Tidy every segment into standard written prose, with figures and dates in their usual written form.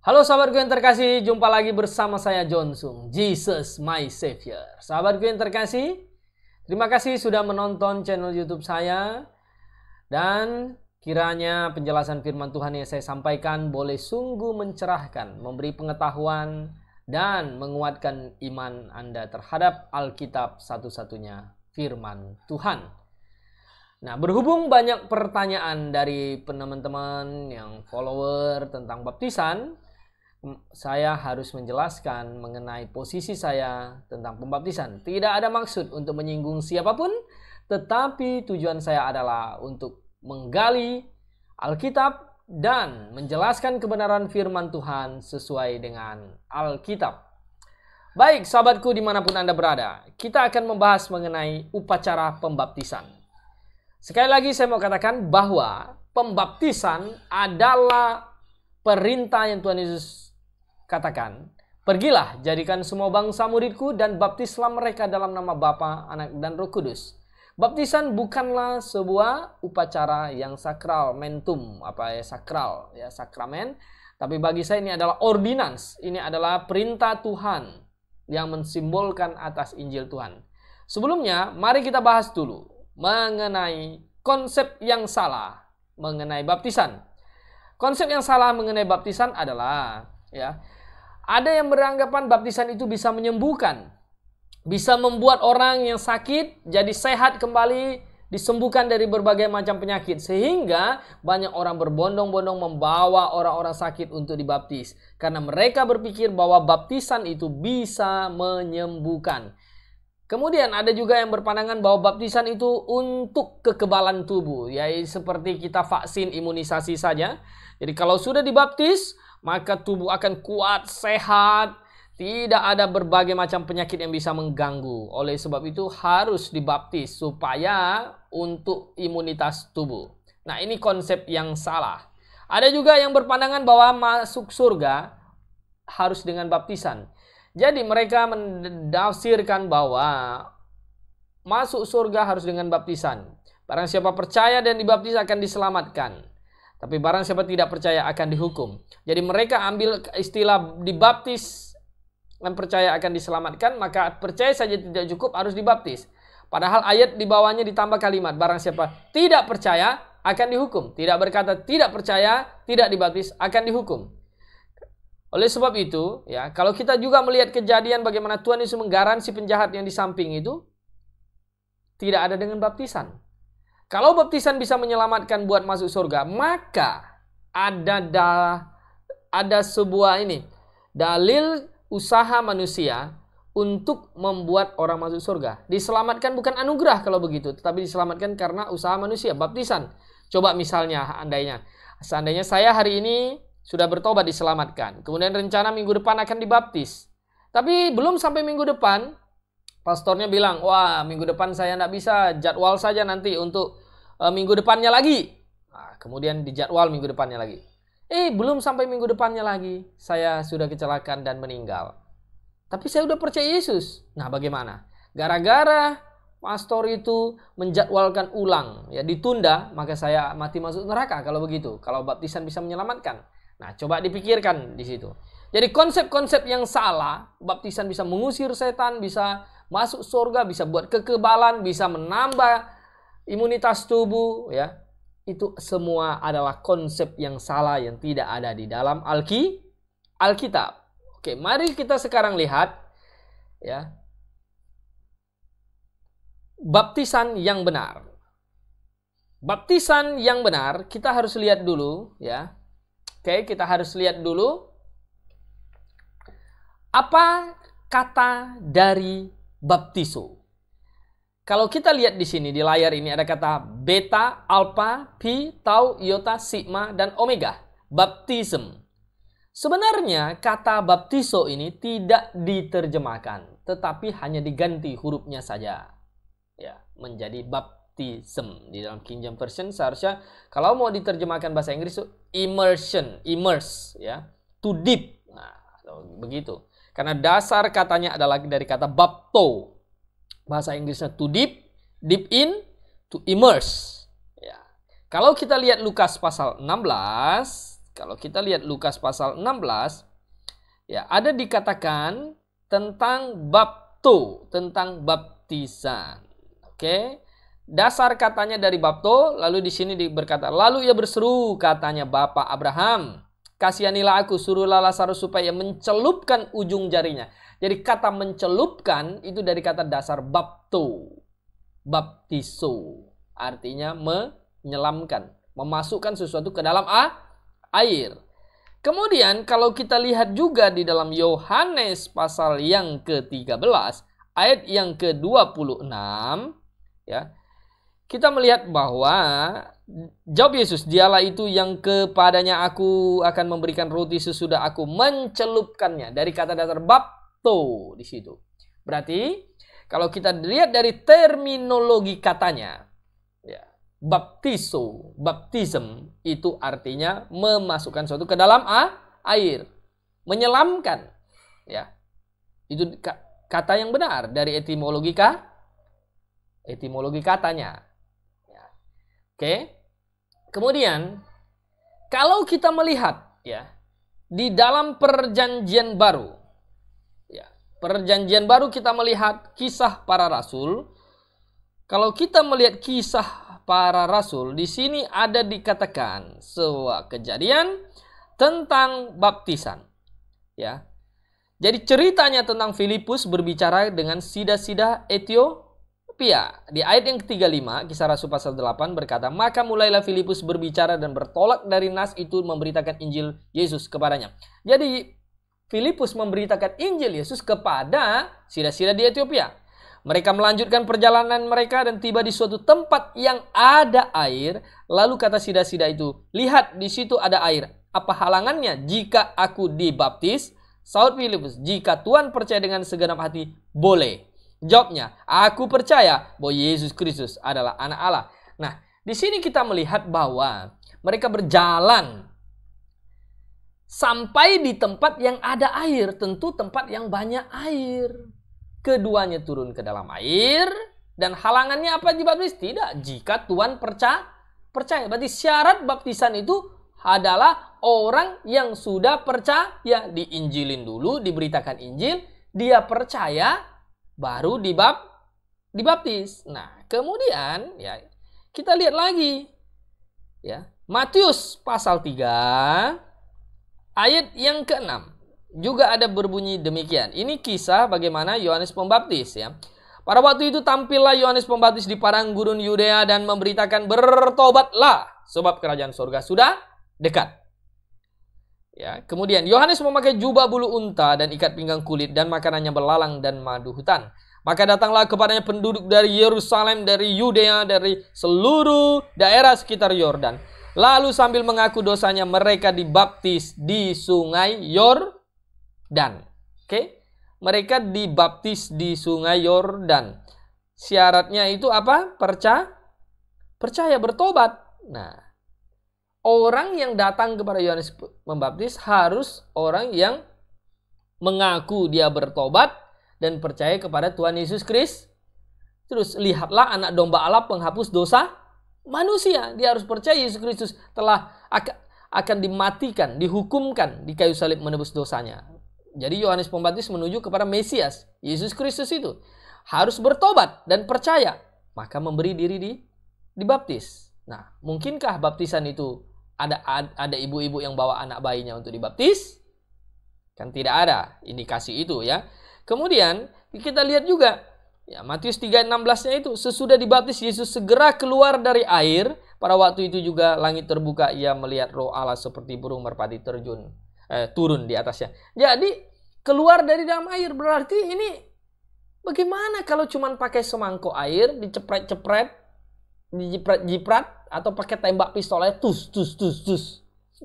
Halo sahabatku yang terkasih, jumpa lagi bersama saya John Sung, Jesus My Savior. Sahabatku yang terkasih, terima kasih sudah menonton channel YouTube saya. Dan kiranya penjelasan firman Tuhan yang saya sampaikan boleh sungguh mencerahkan, memberi pengetahuan, dan menguatkan iman Anda terhadap Alkitab satu-satunya firman Tuhan. Nah, berhubung banyak pertanyaan dari teman-teman yang follower tentang baptisan, saya harus menjelaskan mengenai posisi saya tentang pembaptisan. Tidak ada maksud untuk menyinggung siapapun, tetapi tujuan saya adalah untuk menggali Alkitab dan menjelaskan kebenaran firman Tuhan sesuai dengan Alkitab. Baik, sahabatku dimanapun Anda berada, kita akan membahas mengenai upacara pembaptisan. Sekali lagi saya mau katakan bahwa pembaptisan adalah perintah yang Tuhan Yesus katakan, pergilah jadikan semua bangsa muridku dan baptislah mereka dalam nama Bapa, Anak dan Roh Kudus. Baptisan bukanlah sebuah upacara yang sakral, sakramen, tapi bagi saya ini adalah ordinans. Ini adalah perintah Tuhan yang mensimbolkan atas Injil Tuhan. Sebelumnya, mari kita bahas dulu mengenai konsep yang salah mengenai baptisan. Konsep yang salah mengenai baptisan adalah ada yang beranggapan baptisan itu bisa menyembuhkan, bisa membuat orang yang sakit jadi sehat kembali, disembuhkan dari berbagai macam penyakit, sehingga banyak orang berbondong-bondong membawa orang-orang sakit untuk dibaptis karena mereka berpikir bahwa baptisan itu bisa menyembuhkan. Kemudian ada juga yang berpandangan bahwa baptisan itu untuk kekebalan tubuh, yaitu seperti kita vaksin imunisasi saja. Jadi kalau sudah dibaptis, maka tubuh akan kuat, sehat, tidak ada berbagai macam penyakit yang bisa mengganggu. Oleh sebab itu harus dibaptis supaya untuk imunitas tubuh. Nah, ini konsep yang salah. Ada juga yang berpandangan bahwa masuk surga harus dengan baptisan. Jadi mereka mendafsirkan bahwa masuk surga harus dengan baptisan. Barang siapa percaya dan dibaptis akan diselamatkan. Tapi barang siapa tidak percaya akan dihukum. Jadi mereka ambil istilah dibaptis dan percaya akan diselamatkan, maka percaya saja tidak cukup, harus dibaptis. Padahal ayat di bawahnya ditambah kalimat, barang siapa tidak percaya akan dihukum. Tidak berkata tidak percaya, tidak dibaptis, akan dihukum. Oleh sebab itu, kalau kita juga melihat kejadian bagaimana Tuhan Yesus menggaransi penjahat yang di samping itu, tidak ada dengan baptisan. Kalau baptisan bisa menyelamatkan buat masuk surga, maka ada sebuah dalil usaha manusia untuk membuat orang masuk surga. Diselamatkan bukan anugerah kalau begitu, tetapi diselamatkan karena usaha manusia, baptisan. Coba misalnya seandainya saya hari ini sudah bertobat diselamatkan, kemudian rencana minggu depan akan dibaptis. Tapi belum sampai minggu depan, pastornya bilang, wah minggu depan saya tidak bisa, jadwal saja nanti untuk minggu depannya lagi. Nah, kemudian dijadwal minggu depannya lagi. Belum sampai minggu depannya lagi, saya sudah kecelakaan dan meninggal. Tapi saya sudah percaya Yesus. Nah, bagaimana? Gara-gara pastor itu menjadwalkan ulang, ditunda, maka saya mati masuk neraka kalau begitu. Kalau baptisan bisa menyelamatkan. Nah, coba dipikirkan di situ. Jadi konsep-konsep yang salah, baptisan bisa mengusir setan, bisa masuk surga, bisa buat kekebalan, bisa menambah imunitas tubuh, itu semua adalah konsep yang salah yang tidak ada di dalam Alkitab. Oke, mari kita sekarang lihat baptisan yang benar. Baptisan yang benar kita harus lihat dulu, Oke, kita harus lihat dulu apa kata dari baptiso. Kalau kita lihat di sini di layar ini ada kata beta, alpha, pi, tau, iota, sigma, dan omega. Baptism. Sebenarnya kata baptiso ini tidak diterjemahkan, tetapi hanya diganti hurufnya saja. Menjadi baptism. Di dalam King James Version seharusnya kalau mau diterjemahkan bahasa Inggris itu immerse, to dip. Nah, begitu. Karena dasar katanya adalah dari kata bapto. Bahasa Inggrisnya to deep in, to immerse. Kalau kita lihat Lukas pasal 16, kalau kita lihat Lukas pasal 16, ya, ada dikatakan tentang bapto, tentang baptisan. Oke. Dasar katanya dari bapto, lalu di sini berkata, lalu ia berseru, katanya, Bapa Abraham, kasihanilah aku, suruhlah Lazarus supaya mencelupkan ujung jarinya. Jadi kata mencelupkan itu dari kata dasar bapto, baptiso, artinya menyelamkan, memasukkan sesuatu ke dalam air. Kemudian kalau kita lihat juga di dalam Yohanes pasal yang ke-13, ayat yang ke-26, ya, kita melihat bahwa jawab Yesus, dialah itu yang kepadanya aku akan memberikan roti sesudah aku mencelupkannya. Dari kata dasar bapto di situ. Berarti kalau kita lihat dari terminologi katanya, ya, baptiso, baptism itu artinya memasukkan sesuatu ke dalam air, menyelamkan. Ya, itu kata yang benar dari etimologi katanya. Oke. Kemudian kalau kita melihat, ya, di dalam perjanjian baru, ya, perjanjian baru kita melihat kisah para rasul. Kalau kita melihat kisah para rasul, di sini ada dikatakan sebuah kejadian tentang baptisan, ya. Jadi ceritanya tentang Filipus berbicara dengan sida-sida Etiopia. Di ayat yang ke-35, Kisah Rasul pasal 8 berkata, maka mulailah Filipus berbicara dan bertolak dari nas itu memberitakan Injil Yesus kepadanya. Jadi Filipus memberitakan Injil Yesus kepada sida-sida di Etiopia. Mereka melanjutkan perjalanan mereka dan tiba di suatu tempat yang ada air. Lalu kata sida-sida itu, lihat di situ ada air. Apa halangannya jika aku dibaptis? Saud Filipus, jika Tuhan percaya dengan segenap hati, boleh. Jawabnya, aku percaya bahwa Yesus Kristus adalah anak Allah. Nah, di sini kita melihat bahwa mereka berjalan sampai di tempat yang ada air. Tentu tempat yang banyak air. Keduanya turun ke dalam air. Dan halangannya apa dibaptis? Tidak, jika Tuhan percaya. Berarti syarat baptisan itu adalah orang yang sudah percaya. Diinjilin dulu, diberitakan Injil, dia percaya, baru dibaptis. Nah, kemudian, ya, kita lihat lagi, ya, Matius pasal 3 ayat yang ke-6 juga ada berbunyi demikian. Ini kisah bagaimana Yohanes Pembaptis, ya. Pada waktu itu tampillah Yohanes Pembaptis di padang gurun Yudea dan memberitakan, bertobatlah sebab kerajaan surga sudah dekat. Ya, kemudian Yohanes memakai jubah bulu unta dan ikat pinggang kulit dan makanannya belalang dan madu hutan. Maka datanglah kepadanya penduduk dari Yerusalem, dari Yudea, dari seluruh daerah sekitar Yordan. Lalu sambil mengaku dosanya mereka dibaptis di sungai Yordan. Oke? Mereka dibaptis di sungai Yordan. Syaratnya itu apa? Percaya, bertobat. Nah, orang yang datang kepada Yohanes Pembaptis harus orang yang mengaku dia bertobat dan percaya kepada Tuhan Yesus Kristus. Terus lihatlah anak domba Allah penghapus dosa manusia. Dia harus percaya Yesus Kristus telah akan dimatikan, dihukumkan di kayu salib menebus dosanya. Jadi Yohanes Pembaptis menuju kepada Mesias, Yesus Kristus itu. Harus bertobat dan percaya, maka memberi diri dibaptis. Nah, mungkinkah baptisan itu ada ibu-ibu yang bawa anak bayinya untuk dibaptis? Kan tidak ada indikasi itu, ya. Kemudian kita lihat juga, ya, Matius 3:16-nya itu, sesudah dibaptis Yesus segera keluar dari air. Pada waktu itu juga langit terbuka, ia melihat Roh Allah seperti burung merpati turun di atasnya. Jadi keluar dari dalam air, berarti ini bagaimana kalau cuma pakai semangkuk air, dicepret-cepret, dijiprat, atau pakai tembak pistolnya, tus.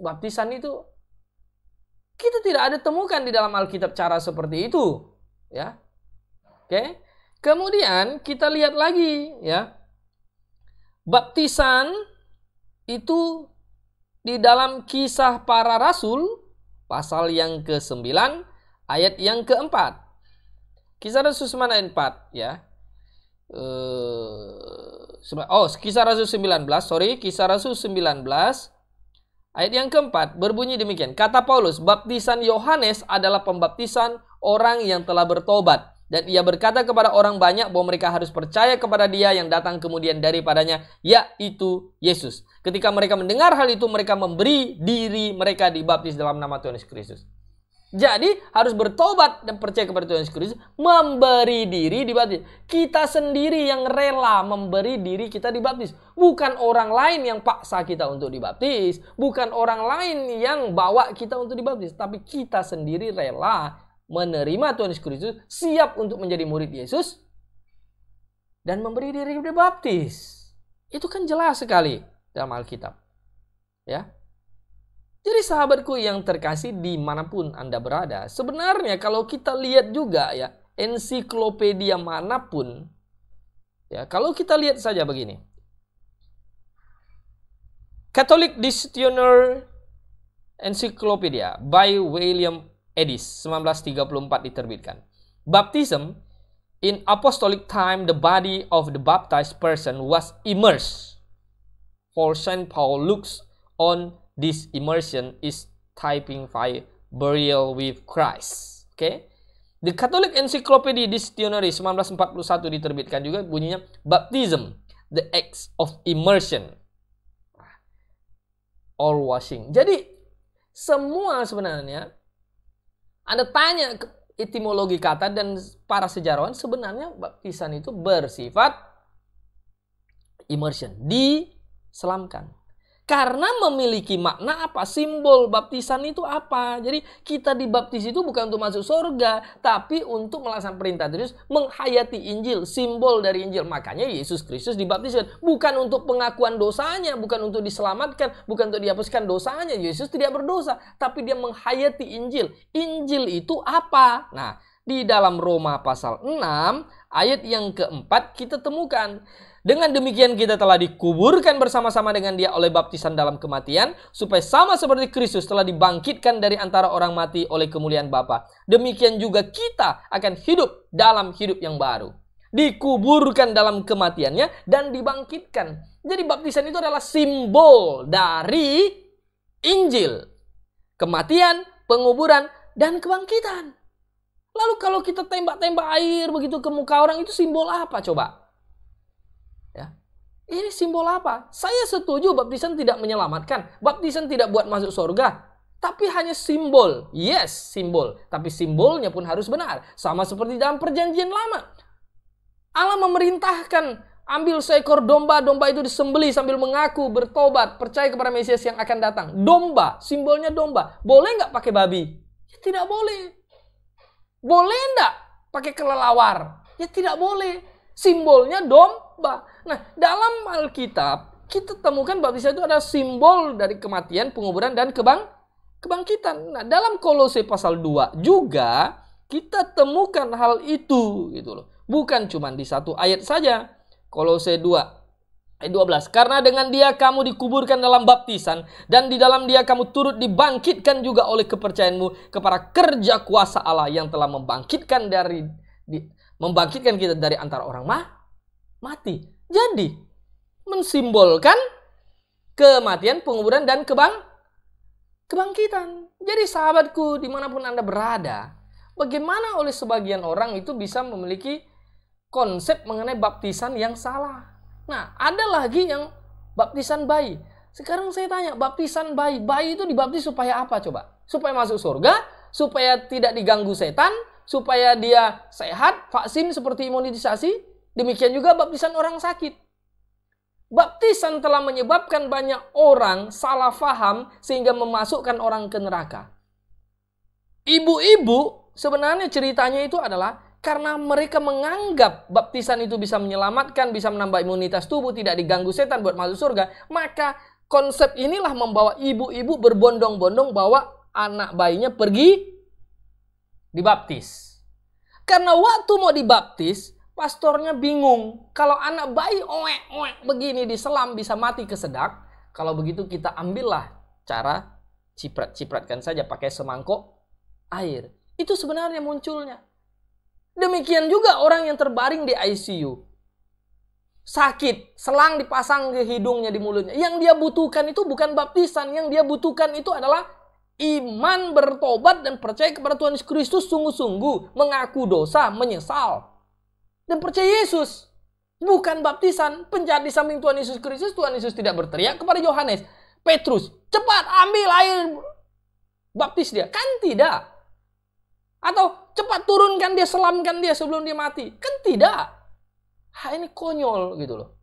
Baptisan itu kita tidak ada temukan di dalam Alkitab cara seperti itu, ya. Oke. Kemudian kita lihat lagi, ya. Baptisan itu di dalam Kisah Para Rasul pasal yang ke-9 ayat yang ke-4. Kisah Rasul 9 ayat 4, ya. Kisah Rasul 19 ayat Ayat yang keempat berbunyi demikian. Kata Paulus, baptisan Yohanes adalah pembaptisan orang yang telah bertobat. Dan ia berkata kepada orang banyak bahwa mereka harus percaya kepada dia yang datang kemudian daripadanya, yaitu Yesus. Ketika mereka mendengar hal itu, mereka memberi diri mereka dibaptis dalam nama Tuhan Yesus Kristus. Jadi harus bertobat dan percaya kepada Tuhan Yesus Kristus, memberi diri dibaptis. Kita sendiri yang rela memberi diri kita dibaptis. Bukan orang lain yang paksa kita untuk dibaptis. Bukan orang lain yang bawa kita untuk dibaptis. Tapi kita sendiri rela menerima Tuhan Yesus Kristus, siap untuk menjadi murid Yesus, dan memberi diri dibaptis. Itu kan jelas sekali dalam Alkitab. Ya. Jadi sahabatku yang terkasih dimanapun Anda berada, sebenarnya kalau kita lihat juga ya, ensiklopedia manapun, ya kalau kita lihat saja begini. Catholic Dictionary Encyclopedia by William Edis 1934 diterbitkan. Baptism in apostolic time, the body of the baptized person was immersed. For Saint Paul looks on this immersion is typifying burial with Christ. Okay? The Catholic Encyclopedia Dictionary 1941 diterbitkan juga, bunyinya baptism, the act of immersion or washing. Jadi semua sebenarnya Anda tanya etimologi kata dan para sejarawan, sebenarnya baptisan itu bersifat immersion, diselamkan. Karena memiliki makna apa? Simbol baptisan itu apa? Jadi kita dibaptis itu bukan untuk masuk surga, tapi untuk melaksanakan perintah Yesus, menghayati Injil, simbol dari Injil. Makanya Yesus Kristus dibaptiskan. Bukan untuk pengakuan dosanya, bukan untuk diselamatkan, bukan untuk dihapuskan dosanya. Yesus tidak berdosa, tapi dia menghayati Injil. Injil itu apa? Nah, di dalam Roma pasal 6, ayat yang keempat kita temukan. Dengan demikian kita telah dikuburkan bersama-sama dengan dia oleh baptisan dalam kematian, supaya sama seperti Kristus telah dibangkitkan dari antara orang mati oleh kemuliaan Bapa. Demikian juga kita akan hidup dalam hidup yang baru. Dikuburkan dalam kematiannya dan dibangkitkan. Jadi baptisan itu adalah simbol dari Injil. Kematian, penguburan, dan kebangkitan. Lalu kalau kita tembak-tembak air begitu ke muka orang, itu simbol apa coba? Ini simbol apa? Saya setuju baptisan tidak menyelamatkan. Baptisan tidak buat masuk surga. Tapi hanya simbol. Yes, simbol. Tapi simbolnya pun harus benar. Sama seperti dalam perjanjian lama. Allah memerintahkan ambil seekor domba. Domba itu disembelih sambil mengaku, bertobat, percaya kepada Mesias yang akan datang. Domba, simbolnya domba. Boleh nggak pakai babi? Ya, tidak boleh. Boleh nggak pakai kelelawar? Ya tidak boleh. Simbolnya domba. Nah, dalam Alkitab kita temukan baptisan itu adalah simbol dari kematian, penguburan, dan kebangkitan. Nah, dalam Kolose pasal 2 juga kita temukan hal itu, gitu loh. Bukan cuma di satu ayat saja. Kolose 2 ayat 12. Karena dengan dia kamu dikuburkan dalam baptisan, dan di dalam dia kamu turut dibangkitkan juga oleh kepercayaanmu kepada kerja kuasa Allah yang telah membangkitkan kita dari antara orang mati. Jadi, mensimbolkan kematian, penguburan, dan kebangkitan. Jadi sahabatku, dimanapun Anda berada, bagaimana oleh sebagian orang itu bisa memiliki konsep mengenai baptisan yang salah. Nah, ada lagi yang baptisan bayi. Sekarang saya tanya, baptisan bayi. Bayi itu dibaptis supaya apa coba? Supaya masuk surga? Supaya tidak diganggu setan? Supaya dia sehat? Vaksin seperti imunisasi? Demikian juga baptisan orang sakit. Baptisan telah menyebabkan banyak orang salah faham sehingga memasukkan orang ke neraka. Ibu-ibu sebenarnya ceritanya itu adalah karena mereka menganggap baptisan itu bisa menyelamatkan, bisa menambah imunitas tubuh, tidak diganggu setan buat masuk surga. Maka konsep inilah membawa ibu-ibu berbondong-bondong bawa anak bayinya pergi dibaptis. Karena waktu mau dibaptis, pastornya bingung. Kalau anak bayi oek begini diselam bisa mati kesedak. Kalau begitu kita ambillah cara cipratkan saja pakai semangkok air. Itu sebenarnya munculnya. Demikian juga orang yang terbaring di ICU. sakit, selang dipasang ke hidungnya, di mulutnya. Yang dia butuhkan itu bukan baptisan, yang dia butuhkan itu adalah iman, bertobat dan percaya kepada Tuhan Yesus Kristus sungguh-sungguh, mengaku dosa, menyesal dan percaya Yesus. Bukan baptisan. Penjahat di samping Tuhan Yesus Kristus, Tuhan Yesus tidak berteriak kepada Yohanes, Petrus, cepat ambil air, baptis dia. Kan tidak. Atau cepat turunkan dia, selamkan dia sebelum dia mati. Kan tidak. Ini konyol gitu loh.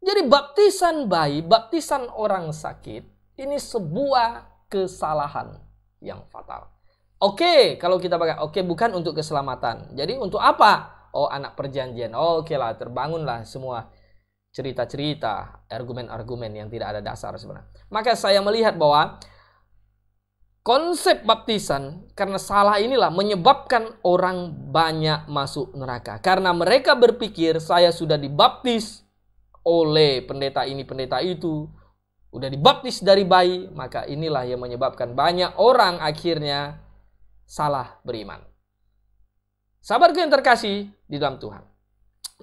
Jadi baptisan bayi, baptisan orang sakit, ini sebuah kesalahan yang fatal. Oke, kalau kita pakai, oke, bukan untuk keselamatan. Jadi untuk apa? Oh, anak perjanjian. Oke lah, terbangunlah semua cerita-cerita, argumen-argumen yang tidak ada dasar sebenarnya. Maka saya melihat bahwa konsep baptisan karena salah inilah menyebabkan orang banyak masuk neraka. Karena mereka berpikir saya sudah dibaptis oleh pendeta ini, pendeta itu, udah dibaptis dari bayi, maka inilah yang menyebabkan banyak orang akhirnya salah beriman. Sahabatku yang terkasih di dalam Tuhan,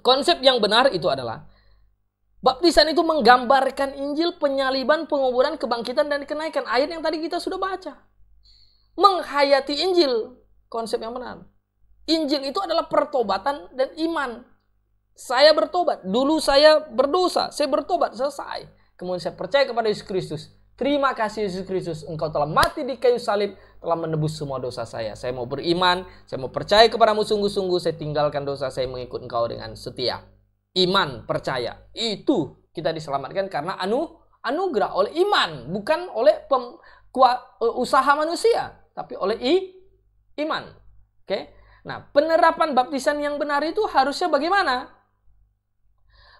konsep yang benar itu adalah baptisan itu menggambarkan Injil, penyaliban, penguburan, kebangkitan, dan kenaikan. Ayat yang tadi kita sudah baca. Menghayati Injil, konsep yang benar. Injil itu adalah pertobatan dan iman. Saya bertobat, dulu saya berdosa, saya bertobat, selesai. Kemudian saya percaya kepada Yesus Kristus. Terima kasih Yesus Kristus, Engkau telah mati di kayu salib, telah menebus semua dosa saya. Saya mau beriman, saya mau percaya kepadamu sungguh-sungguh, saya tinggalkan dosa, saya mengikut Engkau dengan setia. Iman, percaya. Itu kita diselamatkan karena anugerah oleh iman, bukan oleh usaha manusia, tapi oleh iman. Oke? Nah, penerapan baptisan yang benar itu harusnya bagaimana?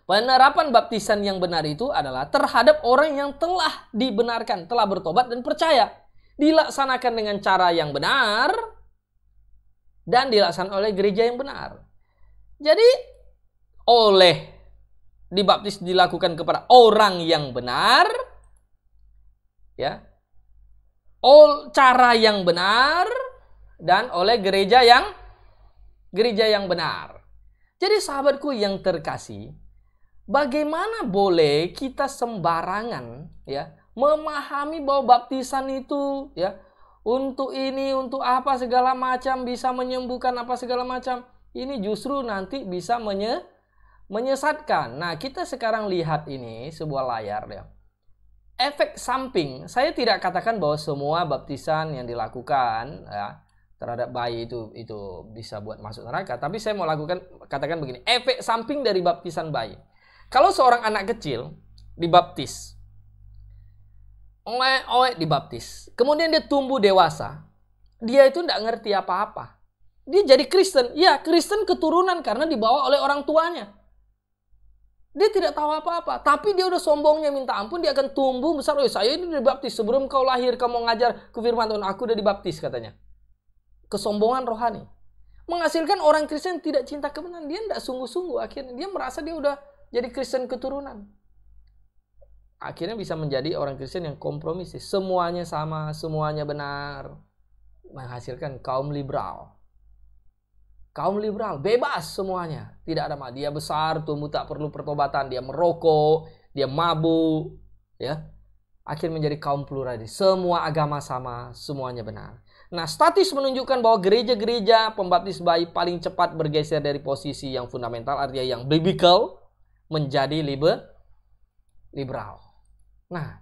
Penerapan baptisan yang benar itu adalah terhadap orang yang telah dibenarkan, telah bertobat dan percaya. Dilaksanakan dengan cara yang benar dan dilaksanakan oleh gereja yang benar. Jadi, oleh dibaptis dilakukan kepada orang yang benar, ya, cara yang benar, dan oleh gereja yang benar. Jadi sahabatku yang terkasih, bagaimana boleh kita sembarangan ya memahami bahwa baptisan itu ya untuk ini, untuk apa segala macam, bisa menyembuhkan apa segala macam. Ini justru nanti bisa menyesatkan. Nah, kita sekarang lihat ini sebuah layar ya. Efek samping, saya tidak katakan bahwa semua baptisan yang dilakukan ya terhadap bayi itu bisa buat masuk neraka, tapi saya mau katakan begini, efek samping dari baptisan bayi. Kalau seorang anak kecil dibaptis, dibaptis, kemudian dia tumbuh dewasa, dia itu tidak ngerti apa-apa. Dia jadi Kristen, ya Kristen keturunan karena dibawa oleh orang tuanya. Dia tidak tahu apa-apa, tapi dia udah sombongnya minta ampun, dia akan tumbuh besar. Oh, saya ini dibaptis sebelum kau lahir, kamu ngajar ke firman Tuhan, aku udah dibaptis katanya. Kesombongan rohani menghasilkan orang Kristen tidak cinta kebenaran. Dia tidak sungguh-sungguh, akhirnya dia merasa dia udah jadi Kristen keturunan. Akhirnya bisa menjadi orang Kristen yang kompromis. Semuanya sama, semuanya benar. Menghasilkan kaum liberal. Kaum liberal, bebas semuanya. Tidak ada masalah. Dia besar, tumbuh tak perlu pertobatan. Dia merokok, dia mabuk. Ya. Akhirnya menjadi kaum pluralis. Semua agama sama, semuanya benar. Nah, statis menunjukkan bahwa gereja-gereja pembaptis bayi paling cepat bergeser dari posisi yang fundamental, artinya yang biblical, menjadi liberal. Nah,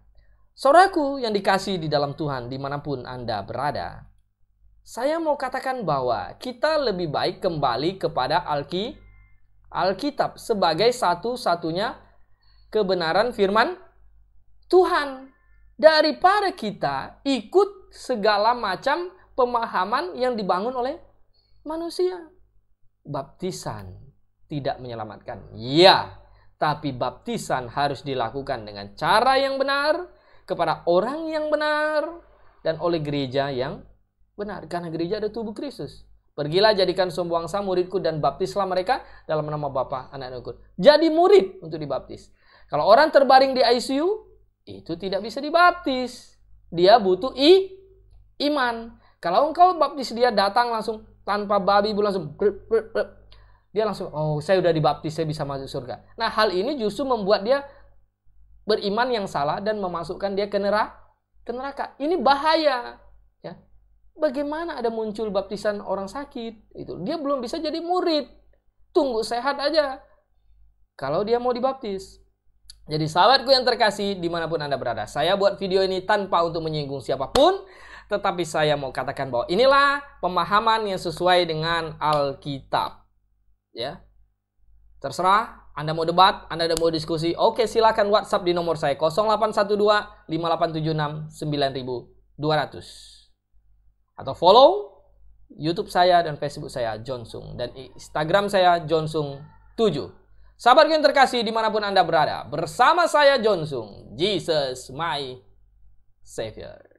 saudaraku yang dikasihi di dalam Tuhan, dimanapun Anda berada, saya mau katakan bahwa kita lebih baik kembali kepada Alkitab sebagai satu-satunya kebenaran firman Tuhan, daripada kita ikut segala macam pemahaman yang dibangun oleh manusia. Baptisan tidak menyelamatkan, ya, tapi baptisan harus dilakukan dengan cara yang benar, kepada orang yang benar, dan oleh gereja yang benar. Karena gereja ada tubuh Kristus. Pergilah jadikan semua bangsa muridku dan baptislah mereka dalam nama Bapa, Anak, dan Roh Kudus. Jadi murid untuk dibaptis. Kalau orang terbaring di ICU, itu tidak bisa dibaptis. Dia butuh iman. Kalau engkau baptis dia datang langsung tanpa babi langsung Dia langsung, oh saya udah dibaptis, saya bisa masuk surga. Nah hal ini justru membuat dia beriman yang salah dan memasukkan dia ke neraka. Ini bahaya. Ya. Bagaimana ada muncul baptisan orang sakit? Itu dia belum bisa jadi murid. Tunggu sehat aja. Kalau dia mau dibaptis. Jadi sahabatku yang terkasih, dimanapun Anda berada, saya buat video ini tanpa untuk menyinggung siapapun, tetapi saya mau katakan bahwa inilah pemahaman yang sesuai dengan Alkitab. Ya, terserah Anda mau debat, Anda mau diskusi, oke silakan WhatsApp di nomor saya 0812 5876 9200 atau follow YouTube saya dan Facebook saya Jonsung dan Instagram saya Jonsung7. Sahabat yang terkasih dimanapun Anda berada, bersama saya Jonsung, Jesus my Savior.